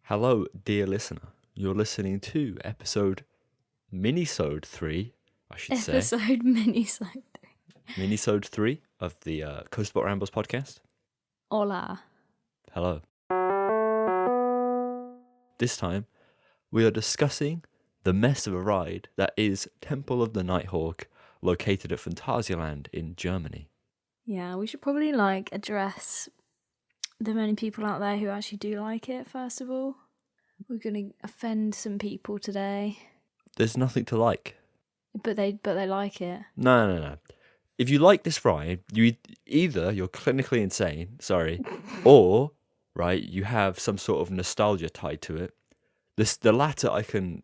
Hello, dear listener. You're listening to episode Minisode 3, I should say. Episode Minisode. Minisode 3 of the Coastboat Rambles podcast. Hola. Hello. This time, we are discussing the mess of a ride that is Temple of the Nighthawk, located at Phantasialand in Germany. Yeah, we should probably address the many people out there who actually do like it, first of all. We're going to offend some people today. There's nothing to like. But they like it. No. If you like this ride, either you're clinically insane, or, right, you have some sort of nostalgia tied to it. The latter I can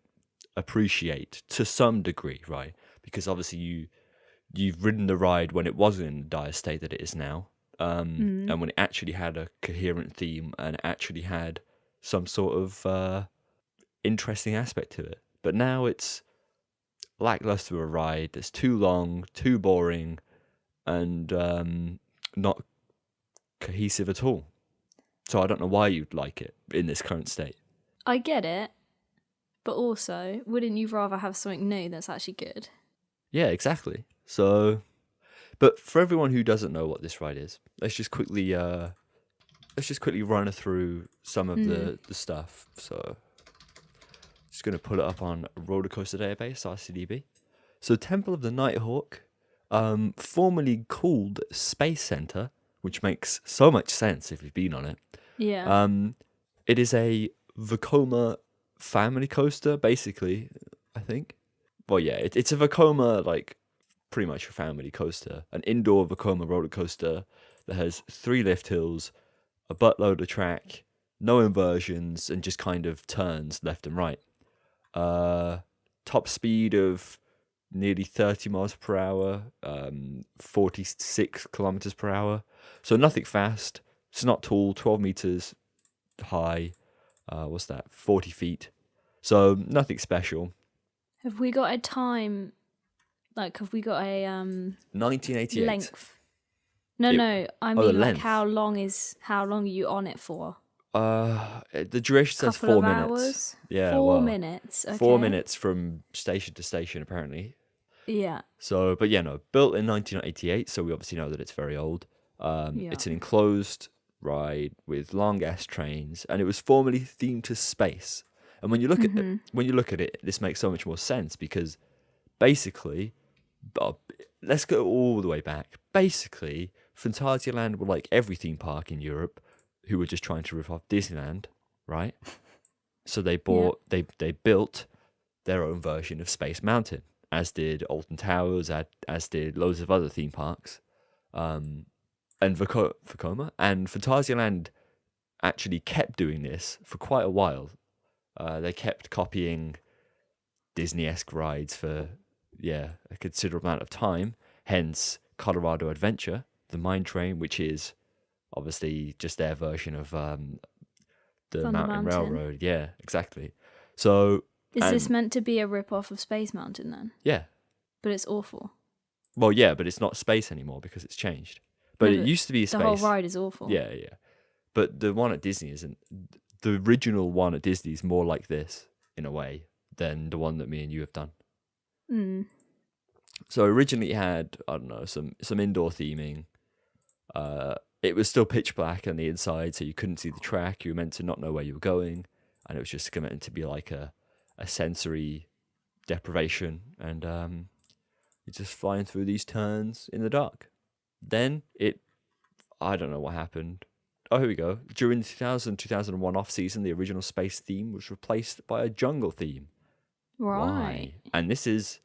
appreciate to some degree, right? Because obviously you've ridden the ride when it wasn't in the dire state that it is now, and when it actually had a coherent theme and actually had some sort of interesting aspect to it. But now it's lackluster of a ride. It's too long, too boring, and not cohesive at all. So I don't know why you'd like it in this current state. I get it, but also, wouldn't you rather have something new that's actually good? Yeah, exactly. So, but for everyone who doesn't know what this ride is, let's just quickly run through some of the stuff. So, just going to pull it up on Roller Coaster Database, RCDB. So, Temple of the Nighthawk, formerly called Space Center, which makes so much sense if you've been on it. Yeah. It is a Vekoma family coaster, basically, I think. Well, yeah, it's a Vekoma, pretty much a family coaster. An indoor Vekoma roller coaster that has 3 lift hills, a buttload of track, no inversions, and just kind of turns left and right. Top speed of nearly 30 miles per hour, 46 kilometers per hour. So nothing fast. It's not tall, 12 meters high. 40 feet. So nothing special. Have we got a time? Have we got a 1988. length? No. I mean, length. how long are you on it for? The duration says Couple 4 of minutes. Hours? Yeah, 4 minutes. Okay. 4 minutes from station to station, apparently. Yeah. So, but yeah, no, built in 1988, so we obviously know that it's very old. It's an enclosed ride with long ass trains, and it was formerly themed to space. And when you look at it, this makes so much more sense because basically, let's go all the way back. Basically, Phantasialand were like every theme park in Europe who were just trying to rip off Disneyland, right? So they built their own version of Space Mountain, as did Alton Towers, as did loads of other theme parks. And Vekoma and Phantasialand actually kept doing this for quite a while. They kept copying Disney-esque rides for a considerable amount of time. Hence, Colorado Adventure, the Mine Train, which is obviously just their version of the Mountain Railroad. Yeah, exactly. So is this meant to be a rip-off of Space Mountain then? Yeah. But it's awful. Well, yeah, but it's not space anymore because it's changed. But it used to be space. The whole ride is awful. Yeah. But the one at Disney isn't. The original one at Disney is more like this, in a way, than the one that me and you have done. So originally it had, I don't know, some indoor theming. It was still pitch black on the inside, so you couldn't see the track. You were meant to not know where you were going. And it was just meant to be like a sensory deprivation. And you're just flying through these turns in the dark. Then I don't know what happened. Oh, here we go. During the 2000-2001 off-season, the original space theme was replaced by a jungle theme. Right. Why? And this is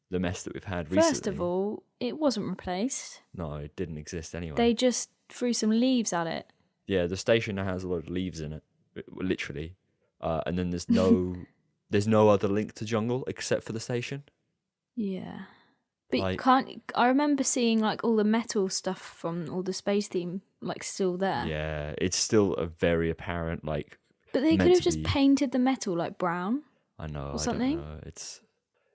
the mess that we've had recently. First of all, it wasn't replaced. No, it didn't exist anyway. They just threw some leaves at it. Yeah, the station now has a lot of leaves in it, literally. And then there's no other link to jungle except for the station. Yeah. But you can't. I remember seeing all the metal stuff from all the space theme still there. Yeah, it's still a very apparent But they could have just painted the metal brown. I know. Or something. I don't know.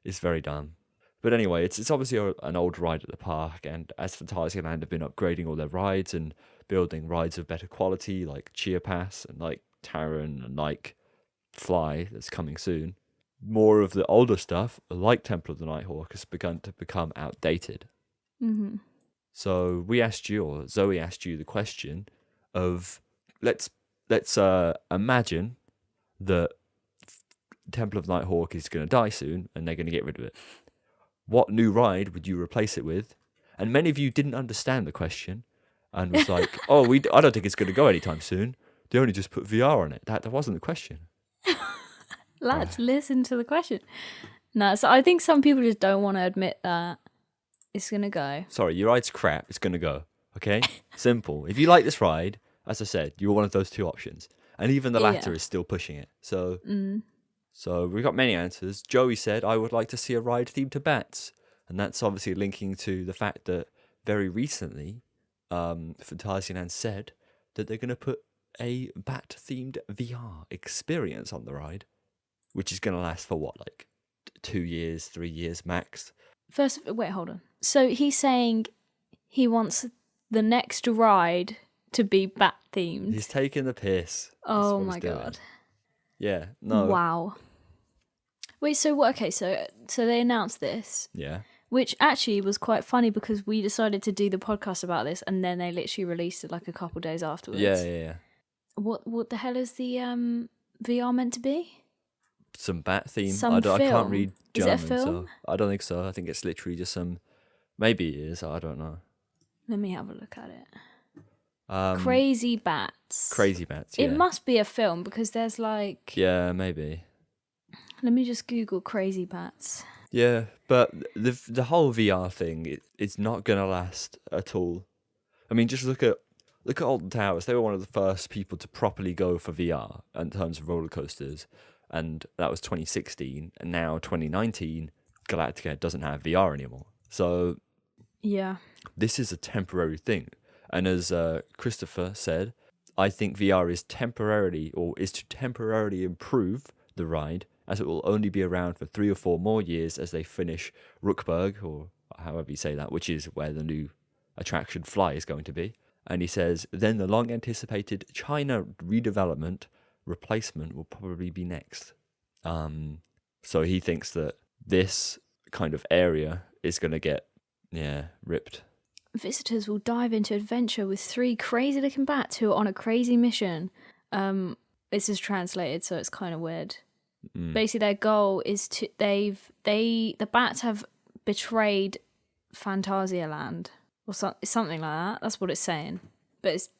It's very dumb. But anyway, it's obviously an old ride at the park, and as Phantasialand have been upgrading all their rides and building rides of better quality like Chia Pass and Taron and fly that's coming soon, more of the older stuff, like Temple of the Nighthawk, has begun to become outdated. Mm-hmm. So we asked you, or Zoe asked you, the question of let's imagine that Temple of Nighthawk is going to die soon, and they're going to get rid of it. What new ride would you replace it with? And many of you didn't understand the question, and was like, "Oh, I don't think it's going to go anytime soon. They only just put VR on it." That wasn't the question. Let's listen to the question. No, so I think some people just don't want to admit that it's going to go. Sorry, your ride's crap. It's going to go. Okay? Simple. If you like this ride, as I said, you're one of those two options. And even the latter is still pushing it. So we got many answers. Joey said, I would like to see a ride themed to bats. And that's obviously linking to the fact that very recently, Phantasialand said that they're going to put a bat-themed VR experience on the ride, which is going to last for what, like 2 years, 3 years max? Wait, hold on. So he's saying he wants the next ride to be bat themed. He's taking the piss. Oh my god. Yeah, no. Wow. Wait, so what? Okay, so they announced this. Yeah. Which actually was quite funny because we decided to do the podcast about this, and then they literally released it like a couple days afterwards. Yeah. What the hell is the VR meant to be? Some bat theme. Some I film. can't read German, is it a film? so I don't think so. I think it's literally just some. Maybe it is. I don't know. Let me have a look at it. Crazy Bats. Crazy Bats. Yeah. It must be a film because there's like. Yeah, maybe. Let me just Google Crazy Bats. Yeah, but the whole VR thing, it's not gonna last at all. I mean, just look at Alton Towers. They were one of the first people to properly go for VR in terms of roller coasters, and that was 2016. And now 2019, Galactica doesn't have VR anymore. So yeah, this is a temporary thing. And as Christopher said, I think VR is to temporarily improve the ride, as it will only be around for 3 or 4 more years as they finish Ruckberg, or however you say that, which is where the new attraction Fly is going to be. And he says, then the long-anticipated China redevelopment replacement will probably be next. So he thinks that this kind of area is going to get, ripped. Visitors will dive into adventure with 3 crazy-looking bats who are on a crazy mission. This is translated, so it's kind of weird. Basically, their goal is to the bats have betrayed Phantasialand or something like that. That's what it's saying, but it's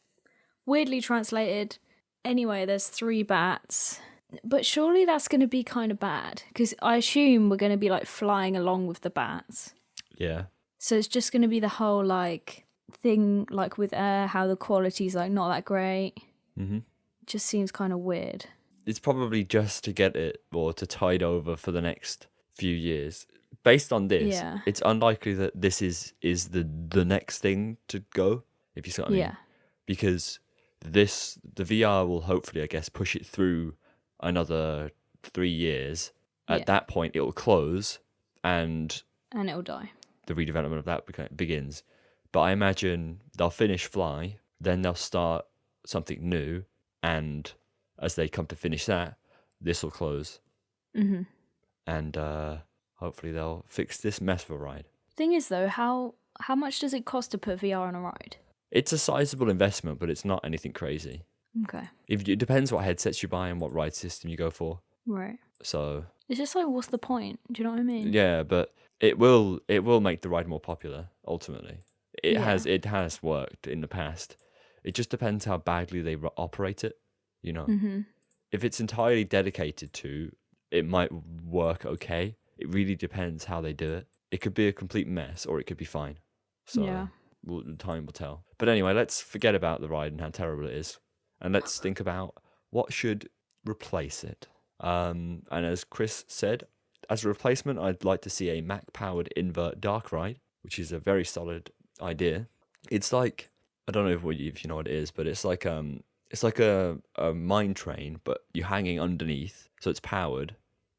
weirdly translated. Anyway, there's 3 bats, but surely that's going to be kind of bad because I assume we're going to be like flying along with the bats. Yeah. So it's just going to be the whole like thing, like with air, how the quality's like not that great. Mm-hmm. It just seems kind of weird. It's probably just to get it or to tide over for the next few years. Based on this, it's unlikely that this is the next thing to go, if you see what I mean. Yeah. Because the VR will hopefully, I guess, push it through another 3 years. At that point, it will close and it will die. The redevelopment of that begins. But I imagine they'll finish Fly, then they'll start something new, and as they come to finish that, this will close. Mm-hmm. And hopefully they'll fix this mess of a ride. Thing is, though, how much does it cost to put VR on a ride? It's a sizable investment, but it's not anything crazy. Okay. It depends what headsets you buy and what ride system you go for. Right. So it's just like, what's the point? Do you know what I mean? Yeah, but it will make the ride more popular. Ultimately, it has worked in the past. It just depends how badly they operate it. You know, if it's entirely dedicated to, it might work okay. It really depends how they do it. It could be a complete mess, or it could be fine. So time will tell. But anyway, let's forget about the ride and how terrible it is, and let's think about what should replace it. And as Chris said, as a replacement, I'd like to see a Mac-powered invert dark ride, which is a very solid idea. It's like, I don't know if you know what it is, but it's like a mine train, but you're hanging underneath, so it's powered.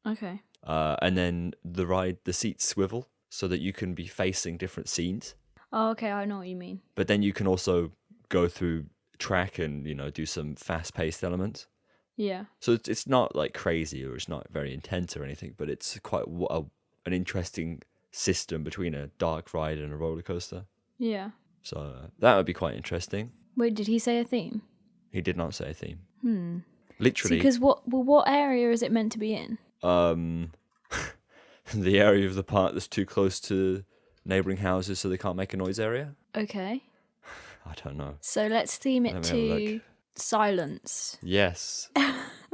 Okay. And then the seats swivel so that you can be facing different scenes. Oh, okay, I know what you mean. But then you can also go through track and, do some fast-paced elements. Yeah. So it's not like crazy or it's not very intense or anything, but it's quite an interesting system between a dark ride and a roller coaster. Yeah. So that would be quite interesting. Wait, did he say a theme? He did not say a theme. See, Literally, because what area is it meant to be in? the area of the park that's too close to neighbouring houses so they can't make a noise area. Okay. I don't know. So let's theme it Let me have a to look. silence. Yes.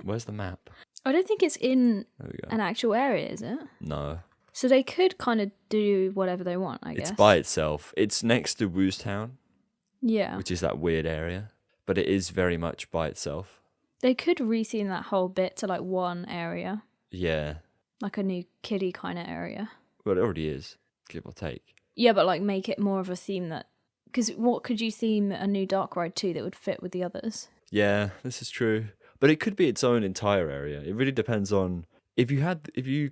Where's the map? I don't think it's in There we go. an actual area, is it? No. So they could kind of do whatever they want, I guess. It's by itself. It's next to Woo's Town, Yeah. which is that weird area, but it is very much by itself. They could retheme that whole bit to like one area, Yeah. like a new kiddie kind of area. Well, it already is, give or take. Yeah, but like make it more of a theme that... Because what could you theme a new dark ride to that would fit with the others? Yeah, this is true. But it could be its own entire area. It really depends on if you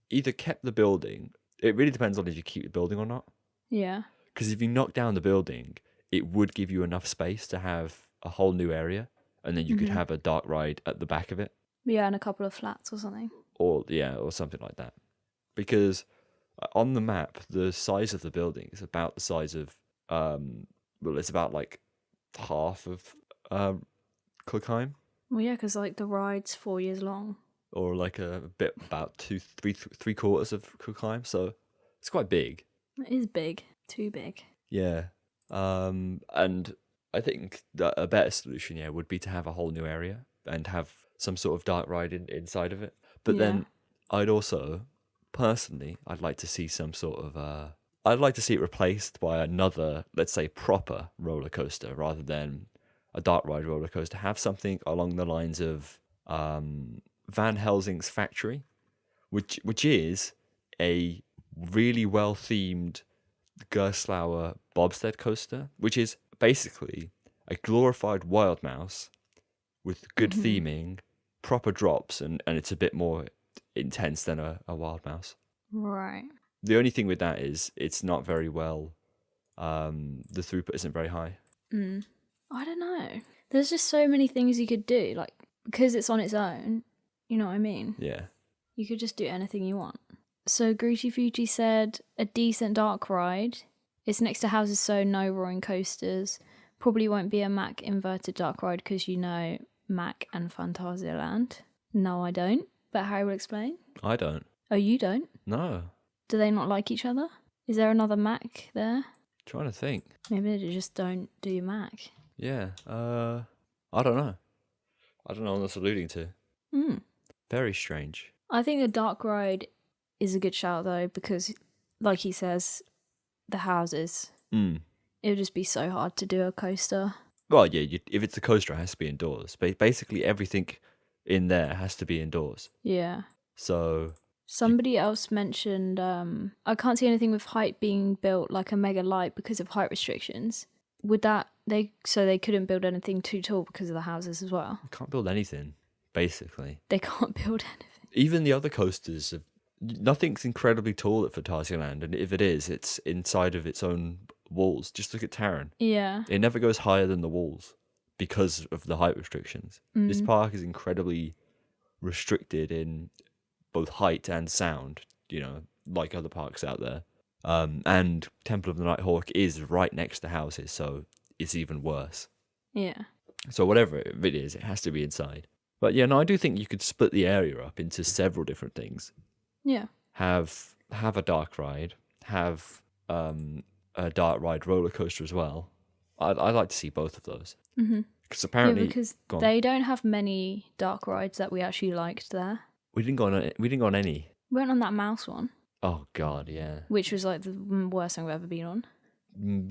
either kept the building. It really depends on if you keep the building or not. Yeah. Because if you knock down the building, it would give you enough space to have a whole new area, and then you could have a dark ride at the back of it. Yeah, and a couple of flats or something. Or something like that. Because on the map, the size of the building is about the size of it's about like half of Cookheim, Well, yeah, because like the ride's 4 years long. or like a bit about three quarters of Cookheim. So it's quite big. It is big. Too big. Yeah. And I think that a better solution, would be to have a whole new area and have some sort of dark ride inside of it. But then I'd also, personally, I'd like to see some sort of I'd like to see it replaced by another, let's say, proper roller coaster rather than a dark ride roller coaster. Have something along the lines of Van Helsing's Factory, which is a really well themed Gerstlauer bobsled coaster, which is basically a glorified Wild Mouse with good theming, proper drops, and it's a bit more intense than a Wild Mouse. Right. The only thing with that is it's not very well, the throughput isn't very high. I don't know. There's just so many things you could do. Like, because it's on its own, you know what I mean? Yeah. You could just do anything you want. So Greasy Fuji said a decent dark ride. It's next to houses, so no roaring coasters. Probably won't be a Mac inverted dark ride because you know Mac and Phantasialand. No, I don't. But Harry will explain. I don't. Oh, you don't? No. Do they not like each other? Is there another Mac there? Trying to think. Maybe they just don't do Mac. Yeah. I don't know. I don't know what that's alluding to. Very strange. I think the dark ride is a good shout though because, like he says, the houses. It would just be so hard to do a coaster. Well, yeah, if it's a coaster, it has to be indoors. Basically, everything in there has to be indoors. Yeah. So... Somebody else mentioned, I can't see anything with height being built like a mega light because of height restrictions. Would that, they couldn't build anything too tall because of the houses as well? You can't build anything, basically. They can't build anything. Even the other coasters, nothing's incredibly tall at Phantasialand, and if it is, it's inside of its own walls. Just look at Taron. Yeah. It never goes higher than the walls because of the height restrictions. This park is incredibly restricted in both height and sound, like other parks out there. And Temple of the Night Hawk is right next to houses, so it's even worse. Yeah. So whatever it is, it has to be inside. But yeah, no, I do think you could split the area up into several different things. Yeah. Have a dark ride, have a dark ride roller coaster as well. I'd like to see both of those. Because apparently, because they don't have many dark rides that we actually liked there. we didn't go on any. We went on that mouse one, Oh God, yeah. which was like the worst thing I've ever been on.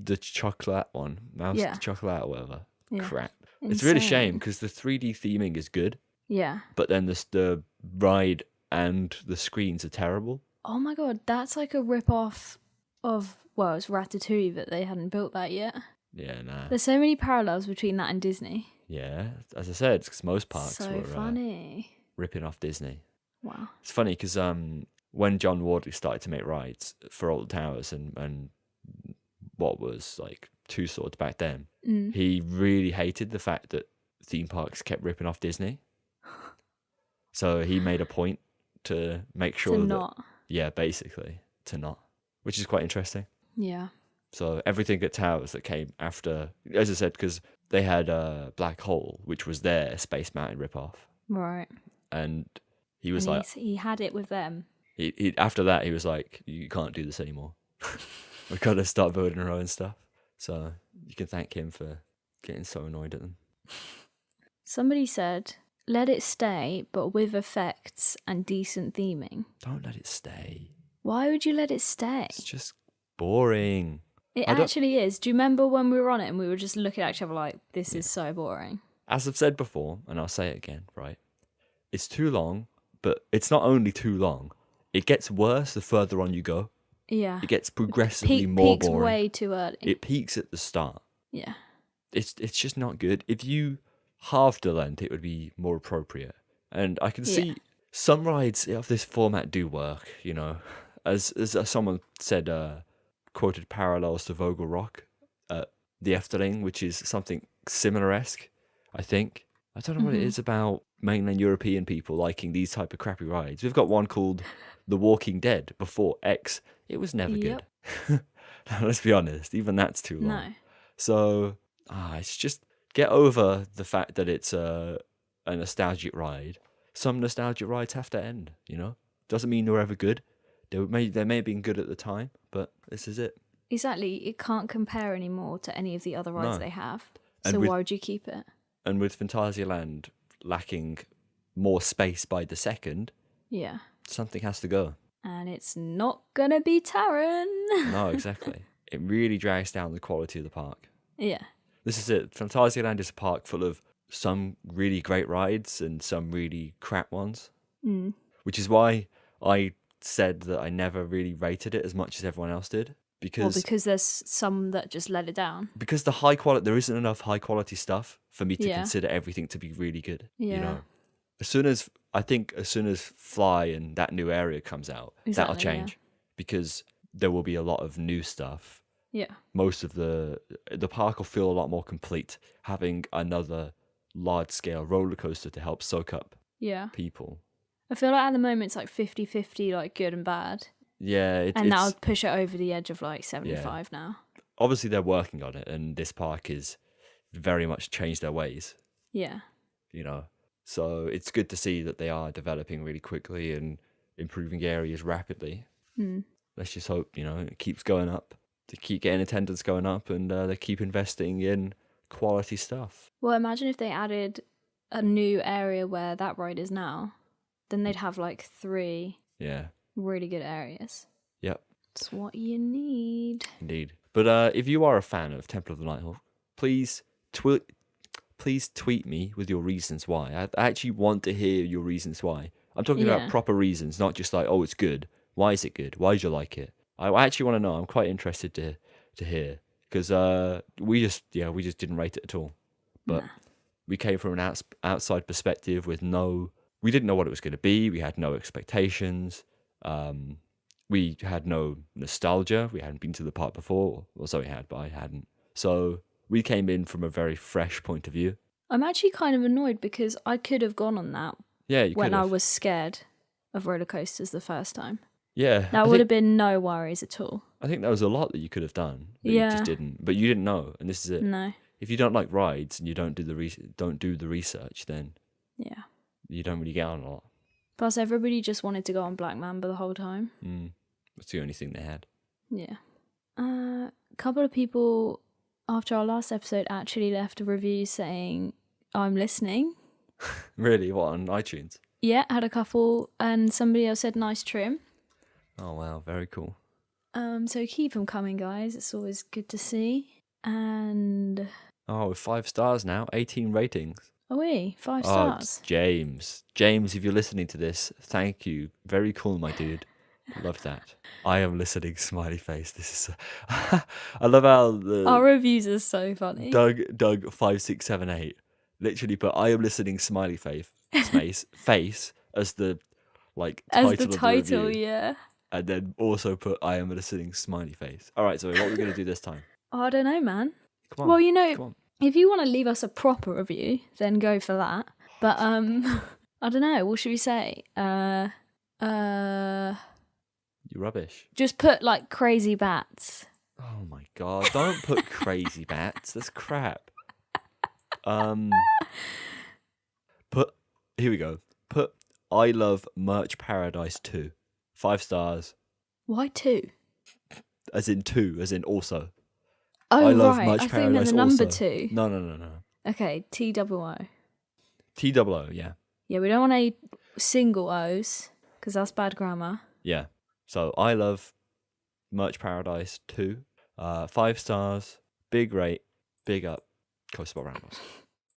The chocolate one, mouse Yeah. chocolate or whatever. Yeah. Crap. It's really a Insane. shame because the 3D theming is good, Yeah. but then the ride and the screens are terrible. Oh my god, that's like a rip-off of, well, it's Ratatouille, but they hadn't built that yet. Yeah, nah. There's so many parallels between that and Disney. Yeah, as I said, it's because most parks So were funny. ripping off Disney. Wow. It's funny because when John Wardley started to make rides for Old Towers and what was like Two Swords back then, he really hated the fact that theme parks kept ripping off Disney. So he made a point to make sure to that... not. Yeah, basically, to not. Which is quite interesting. Yeah. So everything at Towers that came after, as I said, because they had Black Hole, which was their Space Mountain ripoff. Right. And he was And like... he had it with them. He after that, he was like, you can't do this anymore. We've got to start building our own stuff. So you can thank him for getting so annoyed at them. Somebody said, let it stay, but with effects and decent theming. Don't let it stay. Why would you let it stay? It's just boring. It actually is. Do you remember when we were on it and we were just looking at each other like, this is so boring? As I've said before, and I'll say it again, right? It's too long, but it's not only too long. It gets worse the further on you go. Yeah. It gets progressively more peaks boring. Way too early. It peaks at the start. Yeah. It's just not good. If you halved the length, it would be more appropriate. And I can see some rides of this format do work, you know. As someone said, quoted parallels to Vogel Rock, the Efteling, which is something similar-esque, I think. I don't know what it is about mainland European people liking these type of crappy rides. We've got one called The Walking Dead before X. It was never good. Let's be honest, even that's too long. No. So, it's just get over the fact that it's a nostalgic ride. Some nostalgic rides have to end, you know? Doesn't mean they're ever good. They may have been good at the time, but this is it. Exactly. It can't compare anymore to any of the other rides they have. So why would you keep it? And with Phantasialand lacking more space by the second, something has to go. And it's not going to be Taron. No, exactly. It really drags down the quality of the park. Yeah. This is it. Phantasialand is a park full of some really great rides and some really crap ones. Which is why I said that I never really rated it as much as everyone else did. Because there's some that just let it down. Because there isn't enough high quality stuff for me to consider everything to be really good. Yeah. You know, as soon as Fly and that new area comes out, that'll change because there will be a lot of new stuff. Yeah. Most of the park will feel a lot more complete having another large scale roller coaster to help soak up people. I feel like at the moment it's like 50-50, like good and bad. Yeah, and that'll push it over the edge of like 75 now. Obviously, they're working on it, and this park is very much changed their ways. Yeah. You know, so it's good to see that they are developing really quickly and improving areas rapidly. Let's just hope, you know, it keeps going up. They keep getting attendance going up, and they keep investing in quality stuff. Well, imagine if they added a new area where that ride is now. Then they'd have like 3 really good areas. Yep. It's what you need. Indeed. But if you are a fan of Temple of the Nighthawk, please tweet me with your reasons why. I actually want to hear your reasons why. I'm talking about proper reasons, not just like, oh, it's good. Why is it good? Why did you like it? I actually want to know. I'm quite interested to hear. Because we just didn't rate it at all. But we came from an outside perspective with we didn't know what it was going to be. We had no expectations. We had no nostalgia. We hadn't been to the park before. Well, so we had, but I hadn't. So we came in from a very fresh point of view. I'm actually kind of annoyed because I could have gone on that. Yeah, you could when have. I was scared of roller coasters the first time. Yeah. That would have been no worries at all. I think there was a lot that you could have done, but you just didn't. But you didn't know, and this is it. No. If you don't like rides and you don't do the research, then you don't really get on a lot. Plus, everybody just wanted to go on Black Mamba the whole time. That's the only thing they had. Yeah. A couple of people after our last episode actually left a review saying, I'm listening. Really? What, on iTunes? Yeah, had a couple, and somebody else said nice trim. Oh, wow. Very cool. So keep them coming, guys. It's always good to see. And... Oh, 5 stars now. 18 ratings. Are we? 5 stars? James. James, if you're listening to this, thank you. Very cool, my dude. Love that. I am listening, smiley face. This is... I love how... Our reviews are so funny. Doug 5678 literally put I am listening, smiley face as the title as the title, of the review. Yeah. And then also put I am listening, smiley face. All right, so what are we going to do this time? I don't know, man. Come on. Well, you know, if you want to leave us a proper review, then go for that. But I don't know. What should we say? You rubbish. Just put like crazy bats. Oh my god! Don't put crazy bats. That's crap. Put. Here we go. Put. I love Merch Paradise 2. 5 stars. Why 2? As in 2. As in also. Oh, I love right. Merch I think Paradise the number also. 2. No. Okay, TOO. TOO. Yeah. Yeah, we don't want any single O's because that's bad grammar. Yeah. So I love Merch Paradise 2. 5 stars. Big rate. Big up. Coast Spot Rambles.